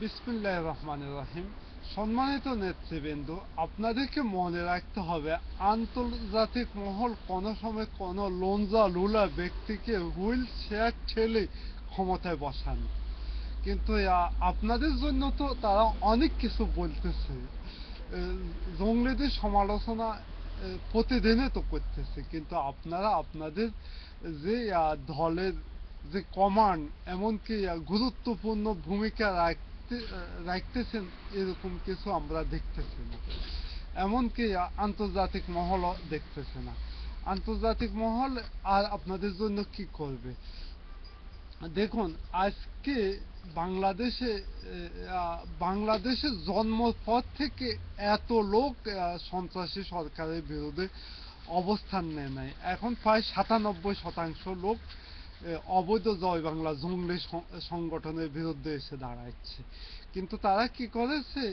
বিসমিল্লাহির রহমানির রহিম। সম্মানিত নেতৃবৃন্দ, আপনাদেরকে মনে রাখতে হবে, আন্তর্জাতিক মহল কোনো সময় কোনো লোনজা লুলা ব্যক্তিকে হুইল চেয়ার ঠেলে ক্ষমতায় বসান, কিন্তু আপনাদের জন্য তো তারা অনেক কিছু বলতেছে। জঙ্গলিদের সমালোচনা প্রতিদিনই তো করতেছে, কিন্তু আপনারা আপনাদের যে দলের যে কমান্ড, এমনকি গুরুত্বপূর্ণ ভূমিকা রাখতেছেন, এরকম কিছু আমরা দেখতেছি না। এমনকি আন্তর্জাতিক মহলও দেখতেছে না। আন্তর্জাতিক মহল আর আপনাদের জন্য কি করবে? দেখুন, আজকে বাংলাদেশে বাংলাদেশের জন্মর পর থেকে এত লোক সন্ত্রাসী সরকারের বিরুদ্ধে অবস্থান নেয় নাই। এখন প্রায় 97% লোক অবৈধ জয় বাংলা জঙ্গলি সংগঠনের বিরুদ্ধে এসে দাঁড়াচ্ছে। কিন্তু তারা কি করেছে?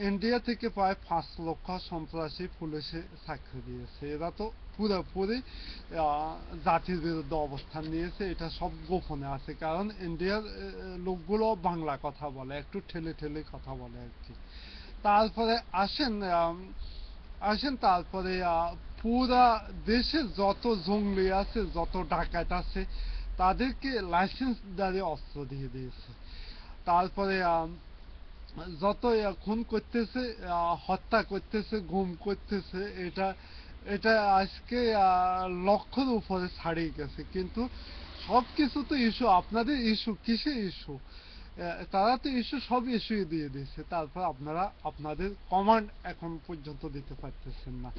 ইন্ডিয়া থেকে প্রায় 5 লক্ষ সন্ত্রাসী পুলিশে চাকরি দিয়েছে। এরা তো পুরোপুরি জাতির বিরুদ্ধে অবস্থান নিয়েছে। এটা সব গোপনে আছে, কারণ ইন্ডিয়ার লোকগুলো বাংলা কথা বলে, একটু ঠেলে ঠেলে কথা বলে আর কি। তারপরে আসেন তারপরে পুরা দেশে যত জঙ্গলি আছে, যত ডাকাত আছে, তাদেরকে লাইসেন্সদারি অস্ত্র দিয়ে দিয়েছে। তারপরে যত খুন করতেছে, হত্যা করতেছে, গুম করতেছে, এটা এটা আজকে লক্ষের উপরে ছাড়িয়ে গেছে। কিন্তু সব কিছু তো ইস্যু, আপনাদের ইস্যু কিসে ইস্যু? তারা তো ইস্যু, সব ইস্যুই দিয়ে দিয়েছে। তারপর আপনারা আপনাদের কমান্ড এখন পর্যন্ত দিতে পারতেছেন না।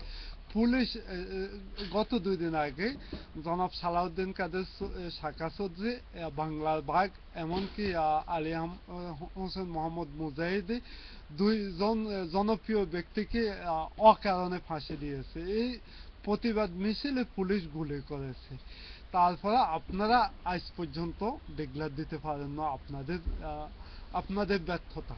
পুলিশ গত 2 দিন আগে জনাব সালাউদ্দিন কাদের শাখা চৌধুরী, বাংলার বাঘ, এমনকি আলী হোসেন মোহাম্মদ মুজাহিদি, 2জন জনপ্রিয় ব্যক্তিকে অকারণে ফাঁসি দিয়েছে। এই প্রতিবাদ মিছিলে পুলিশ গুলি করেছে। তারপরে আপনারা আজ পর্যন্ত ডিক্লেয়ার দিতে পারেন না আপনাদের ব্যর্থতা।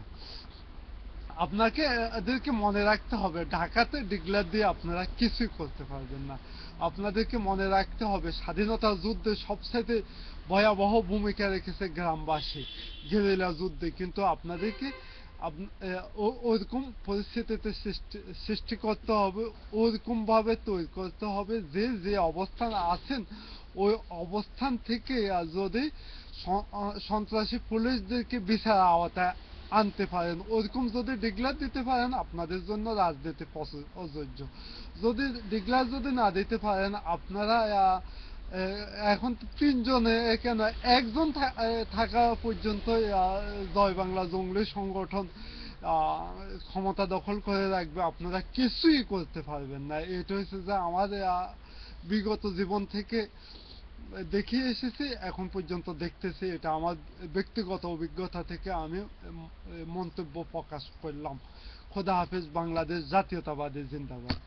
আপনাকে এদেরকে মনে রাখতে হবে, ঢাকাতে ডিক্লেয়ার দিয়ে আপনারা কিছুই করতে পারবেন না। আপনাদেরকে মনে রাখতে হবে, স্বাধীনতা যুদ্ধে সবচেয়ে ভয়াবহ ভূমিকা রেখেছে গ্রামবাসী, গেরিলা যুদ্ধে। কিন্তু আপনাদেরকে ওইরকম পরিস্থিতিতে সৃষ্টি করতে হবে, ওইরকম ভাবে তৈরি করতে হবে যে যে অবস্থান আছেন, ওই অবস্থান থেকে যদি সন্ত্রাসী পুলিশদেরকে বিচার আওতায় আনতে পারেন, ওরকম যদি ডিক্লেয়ার দিতে পারেন, আপনাদের জন্য রাজনীতি প্রযোজ্য। যদি ডিক্লেয়ার যদি না দিতে পারেন, আপনারা এখন 3জনে, কেন 1জন থাকা পর্যন্ত জয় বাংলা জঙ্গলি সংগঠন ক্ষমতা দখল করে রাখবে, আপনারা কিছুই করতে পারবেন না। এটা হচ্ছে যে আমাদের বিগত জীবন থেকে দেখিয়ে এসেছি, এখন পর্যন্ত দেখতেছি। এটা আমার ব্যক্তিগত অভিজ্ঞতা থেকে আমি মন্তব্য প্রকাশ করলাম। খোদা হাফেজ। বাংলাদেশ জাতীয়তাবাদী জিন্দাবাদ।